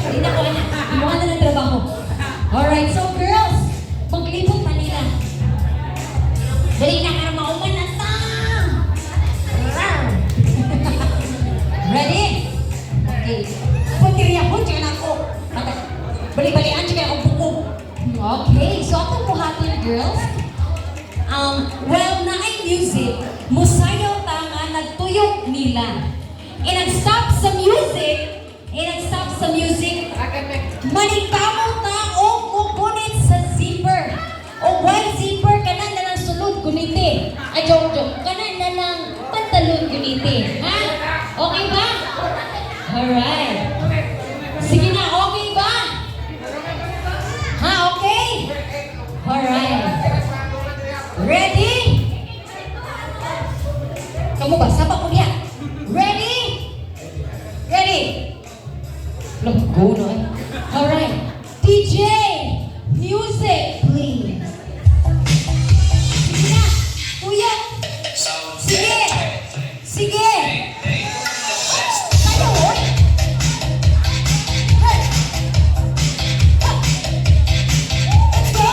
Hindi na ko anak. Imuha na ng trabaho. Alright, so girls, maglibot pa nila. Dali na ka na mauman na sa. Ready? Okay. Pagkiriya ko, tsaka na ako. Bali-balian, tsaka akong bukog. Okay, so atong buhatin, girls. Well, na ay music, musayaw ta nga nagtuyok nila. E nag-stop sa music, manikaw ta o kukunit sa zipper. O white zipper, kanan na lang sulod, guniti. Ay, joke, kanan na lang pantalon, guniti. Ha? Okay ba? Alright. Sige na, okay ba? Ha, okay? Alright. Ready? Kamu ba? Saba ko niya. Ready? Ready? Let's go na eh. Alright. DJ, music, please. Sige na. Kuya. Sige. Sige. Kaya mo? Hey. Let's go.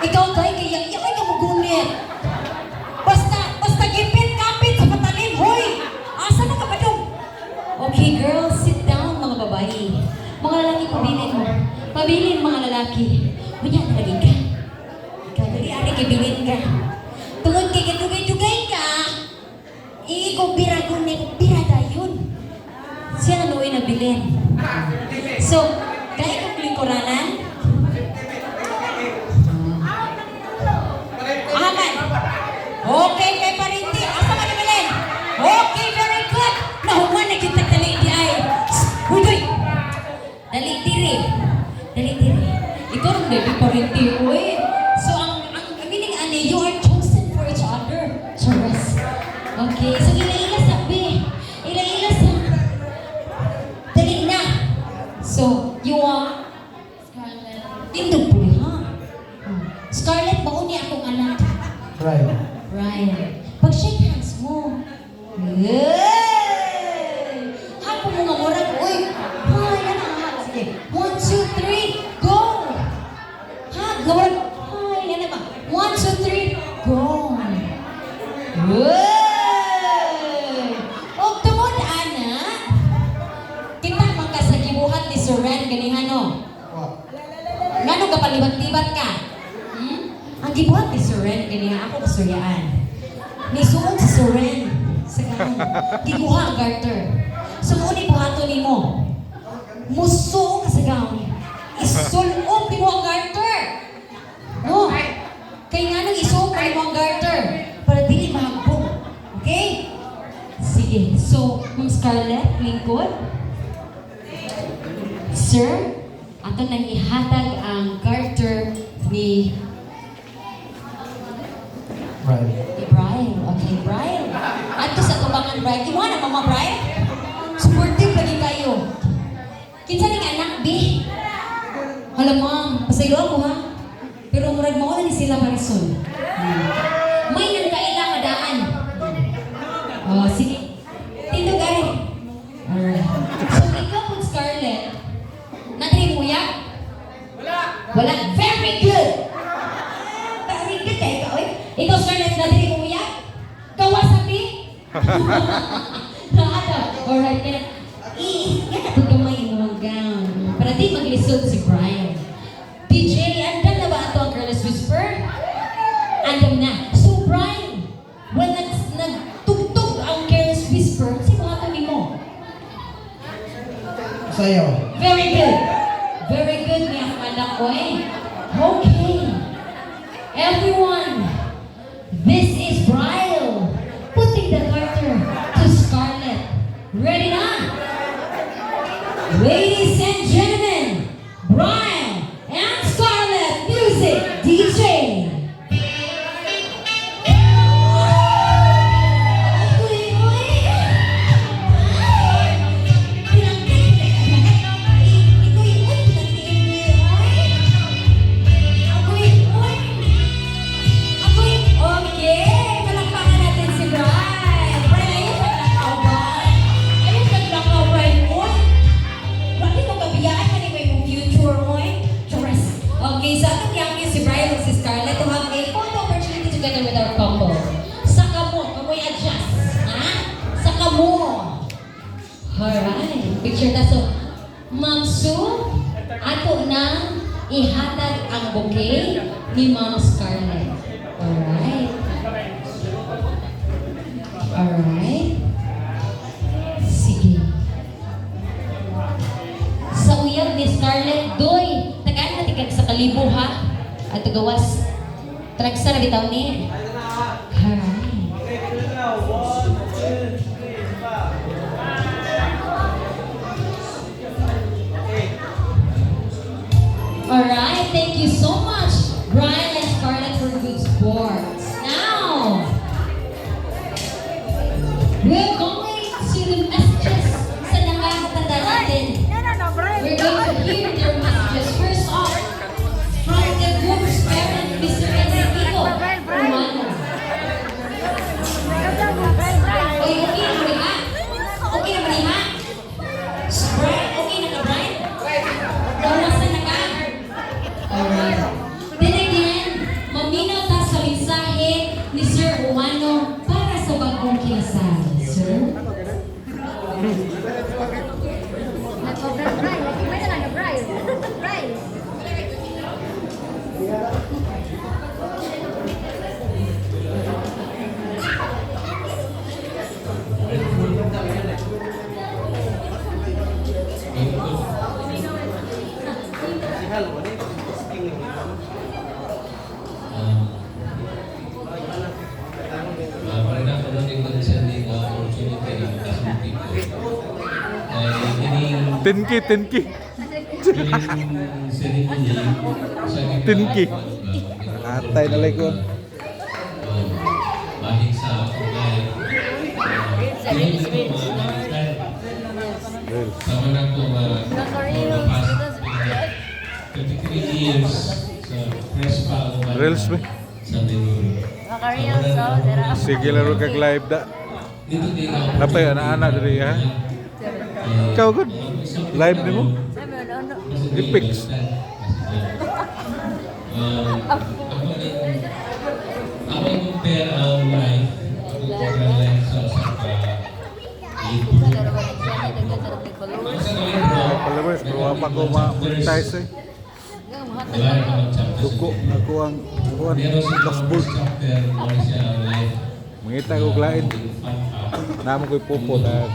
Ikaw tayo kaya kay ka magunit. Basta gipit kapit sa patalim, hoy. Asa na ka ba dong? Okay, girls, sit down mga babae. Mga lalaki, pabilin mo. Pabilin mga lalaki. Kunya lagi ka. Ikaw dali ari kay bilin ka. Tungod kay kadugay-dugay ka. Iko bira gunit, bira dayon. Siya na luoy na bilin. So, kaya kong lingkuranan. Okay, kay Parinti. Asa ka nabilin? Okay, very good. Nahuman na kita dali di ay. Hudoy. Dali diri. Dali diri. Ikaw rin baby Parinti. Uy. So, ang meaning ani, you are chosen for each other. Charas. Okay, so ila-ila sabi. Ila-ila sa. Dali na. So, you are Scarlett. Tindog po ha. Scarlett, baon niya akong anak. Right. Ryan, pag-shake hands mo. Yay! Hapon mo nga murag. Uy! Hi, ano ha? Sige. 1, 2, 3, go! Ha? Gawag. Hi, ano ba? 1, 2, 3, go! Yay! O, tungod, Ana. Kita magkasagibuhat ni Sir Ren, ganihan, no? Ngano ka palibat-libat ka? Ang gibuhat ni Sir Ren, ganyan ako kasuryaan. May suon si Sir Ren sa ganun. Gibuha ang garter. So, muna ibuhato ni mo. Musuong ka sa gown. Isulong di mo ang garter. No? Kaya nga nang isuong pa mo ang garter. Para dili mahagbong. Okay? Sige. So, Ma'am Scarlett, lingkod. Sir, ato nang ihatag ang garter ni Brian. Okay, Brian. Ato sa tubangan, Brian. Imo na, Mama Brian? Supportive lagi kayo. Kinsa ning anak, B? Hala, Ma'am. Pasaylo ako, ha? Pero murag mauna ni sila Marisol. May nang kailang adaan. Oh, sige. Tindog, ari. Alright. So, ikaw po, Scarlett. Nadiri mo ya? Wala. Very good. Very good kayo ka, oy. Ikaw, Scarlett, nadiri mo ya? Kawasabi? Alright, kaya i-gamay mo ang gown. Para di maglisod si Brian. DJ, andam na ba ito ang Careless Whisper? Andam na. So, Brian, when nagtugtog ang Careless Whisper, si mga kami mo? Sayo. Very good. Very good, may anak ko eh. Okay. Everyone, this is Brian putting the garter to Scarlett. Ready na? Ladies and gentlemen, Brian and Scarlett, music, DJ. Alright, picture ta. So, Ma'am Sue, ato nang ihatag ang bouquet ni Ma'am Scarlett. Alright. Alright. Sige. Sa uyab ni Scarlett, doy, tagaan na tigag sa kalibo ha. At gawas, tragsa na bitaw ni. Alright. Alright, thank you so much, Brian and Scarlett, for good sports. Now, we're going to the messages sa nakakatanda natin. We're going to hear their messages. First off, from the group's parent, Mr. Enrico Romano. Okay, okay naman ha? Okay naman ha? Brian, okay na ka, Brian? Nasa na ka? Alright. Then again, maminaw ta sa mensahe ni Sir Romano para sa bagong kinasal. Sir? Tinki. Tinki. Atay na likod. Bahing sa kulay. Sama na ko past 33 years sa press pa ako Reels ba? sa Benur. Sige laro kag live da. Napay anak-anak diri ha. Ikaw good. Live ni mo? Dipix. Ako yung compare ang life. Ako yung life sa Palabas, pero pa ko ma-monetize eh. Dugo, ako ang dashboard. Mangita ko lain. Namo ko'y pupo na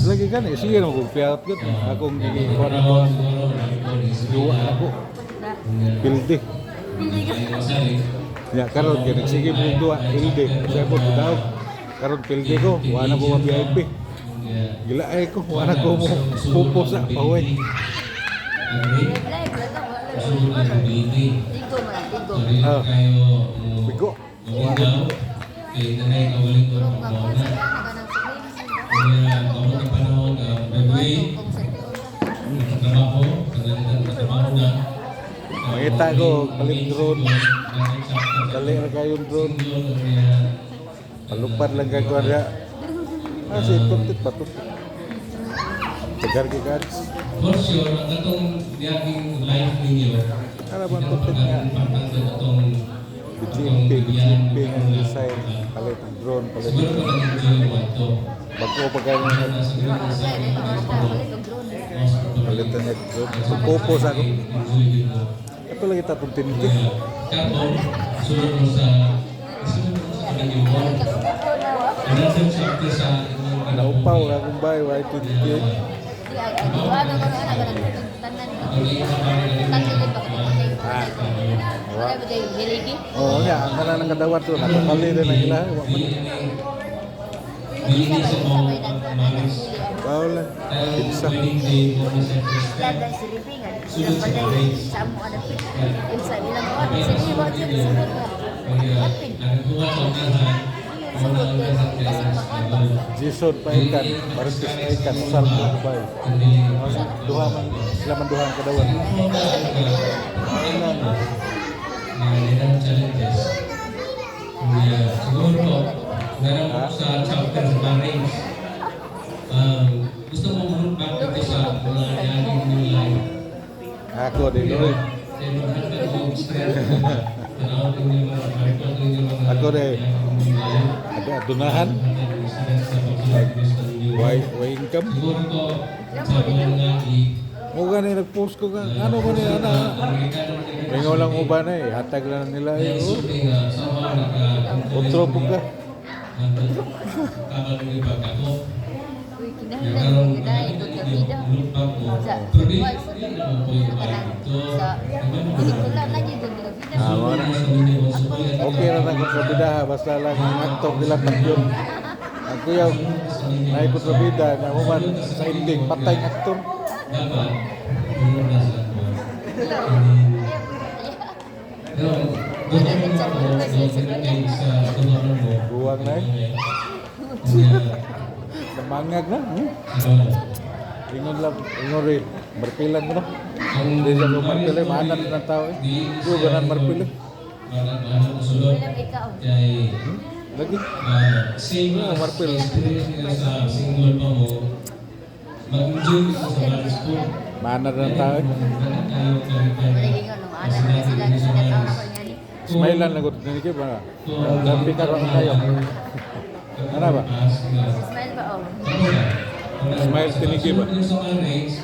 lagi kan eh, sige naman kong piat ko. Akong gigikuan dua ako. Pilde. Ya, karon kaya nagsige mo dua, pilde. Saya po daw. Karon pilde ko, wala ko ma-VIP. Gila ay ko, wala ko mo pupo sa paway. Bigo. Kaya nanay kawaling ko ng mga kaya kawaling ng panahon na February nagtatrabaho na Makita ko, palit drone. Dali na kayong drone. Palupad lang kagwa na. Kasi tuntit pa to. Tegar ki guys. For sure, ang itong diaging life ninyo Ano ba tuntit nga? itong BGMP ang design. Palit ang drone, palit siguro ang ko nag-enjoy mo ito. bago pa kayo na palitan niya drone. Pupos ako. Ito lagi tatong tinti. Kapon, sunod mo sa kanyang another chapter sa Naupaw akong bahay, why tinti. Oo niya, ang kanan ng kadawat to, nakapali rin ang ilahe. Nilinis mo Bawal lang, pinsa. sunod sa grace. Nagkuha sa unahan, Jisod pa ikan, Marites pa ikan, sal mo ko bahay. Duha man, sila man duha ang kadawat. Ilang challenges. Siguro po, meron po sa chapter sa marriage. Gusto mo mag-look back dito sa mga nangyayari ng life. Ako din, Lord. Maghatag mo strength. Tanawin niyo mga Ako din. dunahan. Why income? Siguro ko, sa mga O gani nag-post ko ka. Ano ko niya na? Ringaw lang uban eh. Hatag lang nila eh. Otro po ka. Uy, kinahanglan kita ikot ka bida. Sa twice. Sa pelikula lagi doon ka bida. Wala. Okay na nagkontrabida ha. Basta lang ang aktor nila tatyon. Ang kuya, naikontrabida na human sa ending. Patay ang aktor. Dapat, Buwag na eh. Namangag na. Ingon lang. Ingon rin. Marpilan mo na. Hindi siya ko marpilan. Mahanan na ng tao eh. Yung ganan marpilan. Walang ikaw. Lagi. Same Ah, marpil. experience nila sa single pa mo, mag-enjoy ka sa mga school. Mahanan na ng tao eh. Malagay nga nung anak na sila. Sinataw na ko niya ni. Smile lang lagot. Hindi ba? Lampi ka rin kayo. Ano ba? Smile ba oh? Smile tinigi ba? Kasunod sa marriage,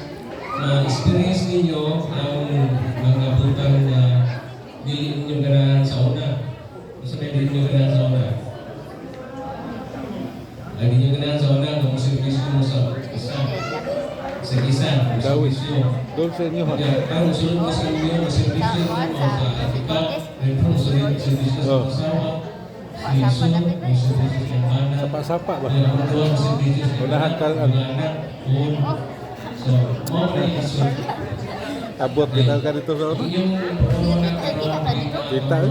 na-experience ninyo ang mga butang na dili ninyo ganahan sa una. Gusto na dili ninyo ganahan sa una. Lagi ninyo ganahan sa una, kung servisyo mo sa isa. Sa isa, kung Dawis. servisyo. Doon sa inyo ha. Kaya sunod mo sa inyo, servisyo mo sa ikaw, rin servisyo sa asawa, servisyo, servisyo sa anak. Sapa-sapa ba? Unahan Unahan ka lang. So, Abot kita ka dito sa ano? Kita eh.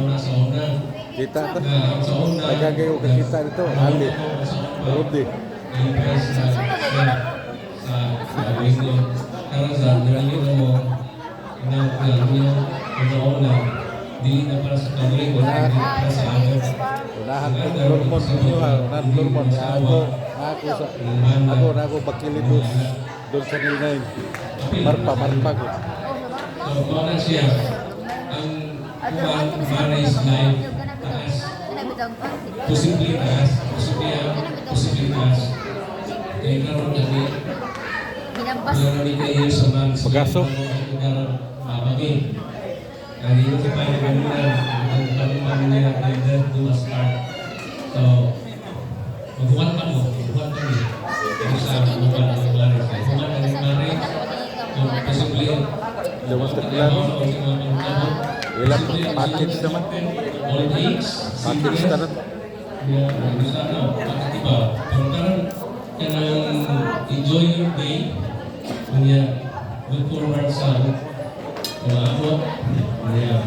Kita ta. Nagagayo ka kita dito. Ali. Rudy. Unahan ka Lurmon ninyo ha. Unahan Lurmon. Ako na ako bakilidos. Doon sa Nilnay. Marpa ko. So, kung siya, ang marriage life, taas, posibilitas, posibilitas, kaya karoon kami, Binabas. karoon kayo sa mga Pagaso. Mabagin. Kaya yung kita na ganunan, ang kanuman niya, gender, dumas start. So, magbuhat ka mo, magbuhat kami. Kung sa magbuhat ng marriage life. Kung ang marriage, kung posibilitas, Lumas ka lang. Ilang package naman. Package ka rin. Enjoy your day. Kunya, look forward sa mga abot. Kunya,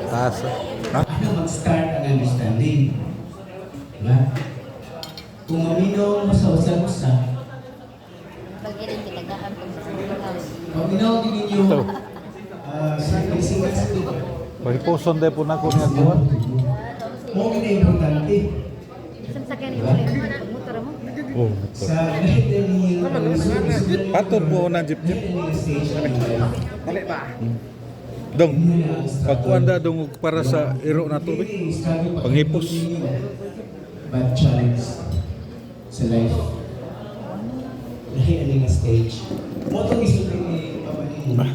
Taas. Ha? Paano mag-start ang understanding? Diba? Kung maminaw mo sa usap-usap, Bagirin tinagahan ko sa house. maminaw din ninyo Ito. sa kalisingan sa ito. Pahiposon din po na ko niya kuha. Mo na importante. Isang sakyan yung ulit. Motor mo. Oh. Sa lahat na ninyo, Patod po na jeep. Dong, pagkuanda dong para sa iro na tubig. Panghipos. Bad challenge sa life. Lahi ano nga stage. Mo itong isutin ni Papa Nino.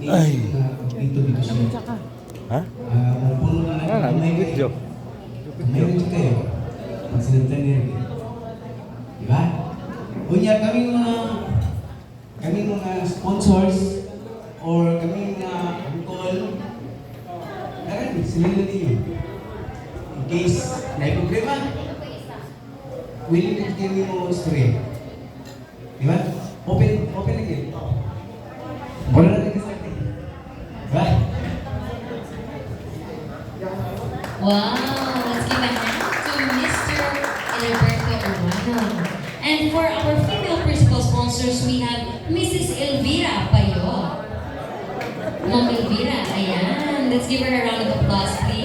Ay. Dito siya. Ha? Puno na May video. Meron kayo. Pag sinunta niya. Diba? Unya, kaming mga sponsors or kaming mga call, daran, sila na ninyo. In case may problema, willing to give me mo story. Diba? Open again. Wala na nag-start eh. Diba? Wow, let's give a hand to Mr. Alberto Urbano. And for our female principal sponsors, we have Mrs. Elvira Payo. Ma'am Elvira, ayan. Let's give her a round of applause, please.